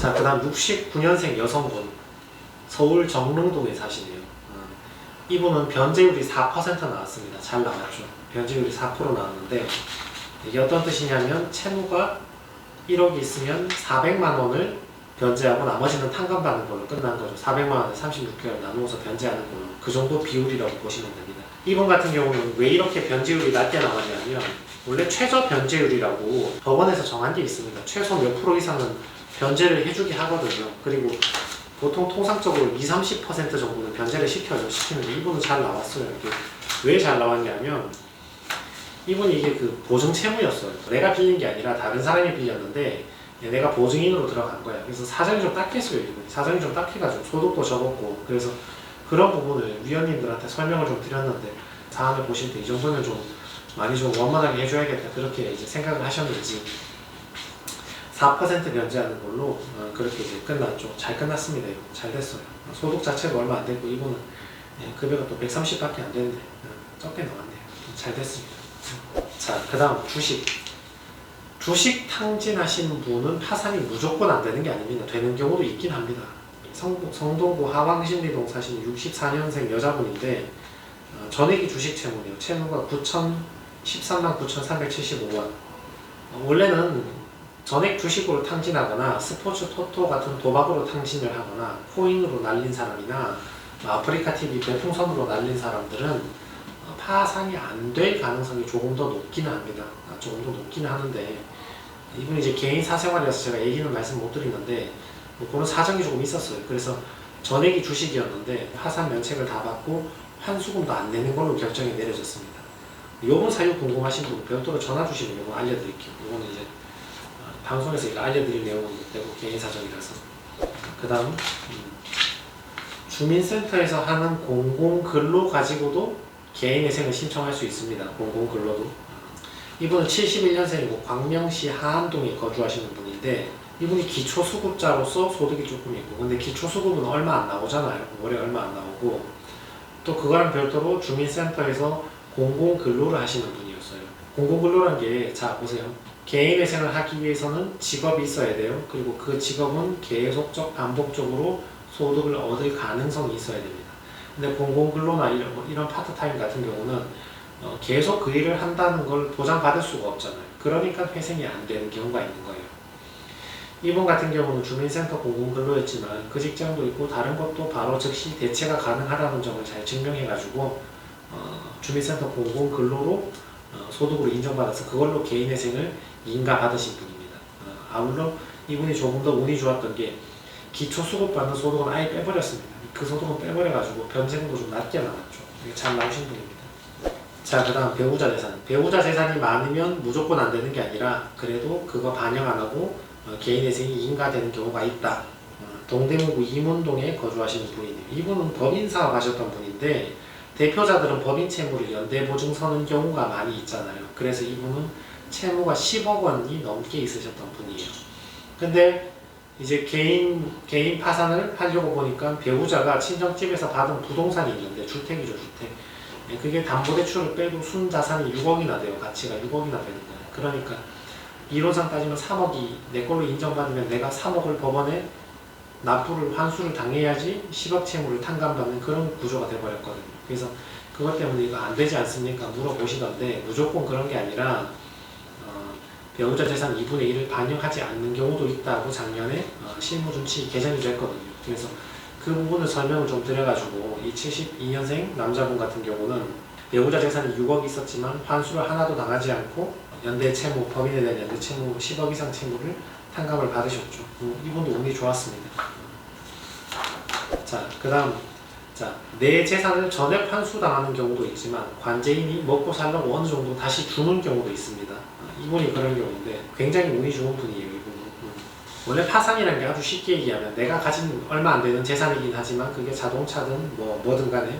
자, 그 다음 69년생 여성분, 서울 정릉동에 사시네요. 이분은 변제율이 4% 나왔습니다. 잘 나왔죠. 변제율이 4% 나왔는데, 이게 어떤 뜻이냐면 채무가 1억이 있으면 400만 원을 변제하고 나머지는 탕감받는 걸로 끝난 거죠. 400만 원을 36개월 나누어서 변제하는 걸로. 그 정도 비율이라고 보시면 됩니다. 이분 같은 경우는 왜 이렇게 변제율이 낮게 나왔냐면, 원래 최저 변제율이라고 법원에서 정한 게 있습니다. 최소 몇 프로 이상은 변제를 해주게 하거든요. 그리고 보통 통상적으로 20-30% 정도는 변제를 시키는데 이분은 잘 나왔어요. 이게 왜 잘 나왔냐면, 이분이 이게 그 보증 채무였어요. 내가 빌린 게 아니라 다른 사람이 빌렸는데 내가 보증인으로 들어간 거야. 그래서 사정이 좀 딱했어요. 이분이 사정이 좀 딱해가지고 소득도 적었고, 그래서 그런 부분을 위원님들한테 설명을 좀 드렸는데 사안을 보실 때 이 정도는 좀 많이 좀 원만하게 해줘야겠다, 그렇게 이제 생각을 하셨는지 4% 변제하는 걸로 그렇게 이제 끝났죠. 잘 끝났습니다. 이거 잘 됐어요. 소득 자체가 얼마 안 됐고 이분은 급여가 또 130밖에 안 되는데 적게 나왔네요. 잘 됐습니다. 자, 그 다음 주식 탕진하신 분은 파산이 무조건 안 되는 게 아닙니다. 되는 경우도 있긴 합니다. 성동구 하왕신리동 사시는 64년생 여자분인데 전액이 주식 채무네요. 채무가 13만 9,375원. 원래는 전액 주식으로 탕진하거나 스포츠 토토 같은 도박으로 탕진을 하거나 코인으로 날린 사람이나 아프리카TV 별풍선으로 날린 사람들은 파산이 안 될 가능성이 조금 더 높기는 합니다. 조금 더 높기는 하는데, 이분이 이제 개인 사생활이라서 제가 얘기는 말씀 못 드리는데 뭐 그런 사정이 조금 있었어요. 그래서 전액이 주식이었는데 파산 면책을 다 받고 환수금도 안 내는 걸로 결정이 내려졌습니다. 요번 사유 궁금하신 분 별도로 전화 주시면 요거 알려드릴게요. 요거는 이제 방송에서 알려드릴 내용은 되고 개인 사정이라서. 그 다음 주민센터에서 하는 공공근로 가지고도 개인회생을 신청할 수 있습니다. 공공근로도. 이분은 71년생이고 광명시 하안동에 거주하시는 분인데, 이분이 기초수급자로서 소득이 조금 있고, 근데 기초수급은 얼마 안 나오잖아요. 월에 얼마 안 나오고, 또 그거랑 별도로 주민센터에서 공공근로를 하시는 분이었어요. 공공근로란 게, 자 보세요. 개인회생을 하기 위해서는 직업이 있어야 돼요. 그리고 그 직업은 계속적 반복적으로 소득을 얻을 가능성이 있어야 됩니다. 근데 공공근로나 이런 파트타임 같은 경우는 계속 그 일을 한다는 걸 보장받을 수가 없잖아요. 그러니까 회생이 안 되는 경우가 있는 거예요. 이분 같은 경우는 주민센터 공공근로였지만 그 직장도 있고 다른 것도 바로 즉시 대체가 가능하다는 점을 잘 증명해가지고 주민센터 공공근로로 소득으로 인정받아서 그걸로 개인회생을 인가받으신 분입니다. 아울러 이분이 조금 더 운이 좋았던 게 기초수급 받는 소득은 아예 빼버렸습니다. 그 소득은 빼버려가지고 변제금도 좀 낮게 나왔죠. 이게 잘 나오신 분입니다. 자, 그 다음 배우자 재산. 배우자 재산이 많으면 무조건 안 되는 게 아니라 그래도 그거 반영 안 하고 개인회생이 인가되는 경우가 있다. 동대문구 이문동에 거주하시는 분이네요. 이분은 법인 사업 하셨던 분인데 대표자들은 법인 채무를 연대 보증 서는 경우가 많이 있잖아요. 그래서 이분은 채무가 10억 원이 넘게 있으셨던 분이에요. 근데 이제 개인 파산을 하려고 보니까 배우자가 친정집에서 받은 부동산이 있는데, 주택이죠, 주택. 그게 담보대출을 빼도 순자산이 6억이나 돼요. 가치가 6억이나 되는 거예요. 그러니까 1호상 따지면 3억이 내 걸로 인정받으면 내가 3억을 법원에 납부를, 환수를 당해야지 10억 채무를 탕감받는 그런 구조가 돼버렸거든요. 그래서 그것 때문에 이거 안 되지 않습니까? 물어보시던데, 무조건 그런 게 아니라 배우자 재산 2분의 1을 반영하지 않는 경우도 있다고 작년에 실무준치 개정이 됐거든요. 그래서 그 부분을 설명을 좀 드려가지고, 이 72년생 남자분 같은 경우는 배우자 재산이 6억 있었지만 환수를 하나도 당하지 않고 연대 채무, 법인에 대한 연대 채무 10억 이상 채무를 탕감을 받으셨죠. 이분도 운이 좋았습니다. 자, 그 다음, 내 재산을 전액 환수당하는 경우도 있지만 관제인이 먹고 살려고 어느 정도 다시 주는 경우도 있습니다. 이분이 그런 경우인데 굉장히 운이 좋은 분이에요. 이분은. 원래 파산이라는 게 아주 쉽게 얘기하면 내가 가진 얼마 안 되는 재산이긴 하지만 그게 자동차든 뭐든 간에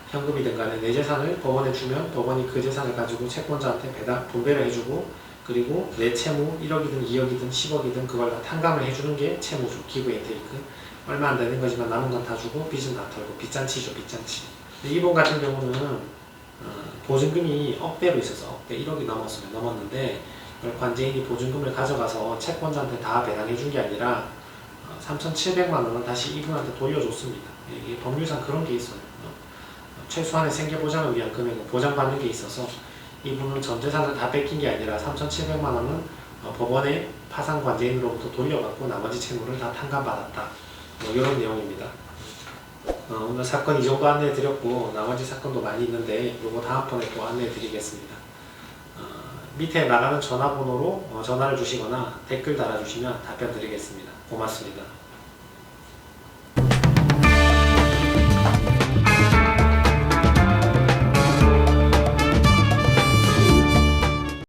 현금이든 간에 내 재산을 법원에 주면 법원이 그 재산을 가지고 채권자한테 분배를 해주고, 그리고 내 채무 1억이든 2억이든 10억이든 그걸 다 탕감을 해주는 게 채무죠. 기브 앤 테이크. 얼마 안 되는 거지만 남은 건 다 주고 빚은 다 털고 빚잔치죠, 빚잔치. 이분 같은 경우는 보증금이 억대로 있어서 억대 1억이 넘었는데 관제인이 보증금을 가져가서 채권자한테 다 배당해 준 게 아니라 3,700만 원은 다시 이분한테 돌려줬습니다. 이게 법률상 그런 게 있어요. 최소한의 생계 보장을 위한 금액을 보장받는 게 있어서 이분은 전 재산을 다 뺏긴 게 아니라 3,700만 원은 법원의 파산 관제인으로부터 돌려받고 나머지 채무를 다 탕감받았다. 이런 내용입니다. 오늘 사건 이 정도 안내해 드렸고 나머지 사건도 많이 있는데 요거 다음번에 또 안내해 드리겠습니다. 밑에 나가는 전화번호로 전화를 주시거나 댓글 달아주시면 답변 드리겠습니다. 고맙습니다.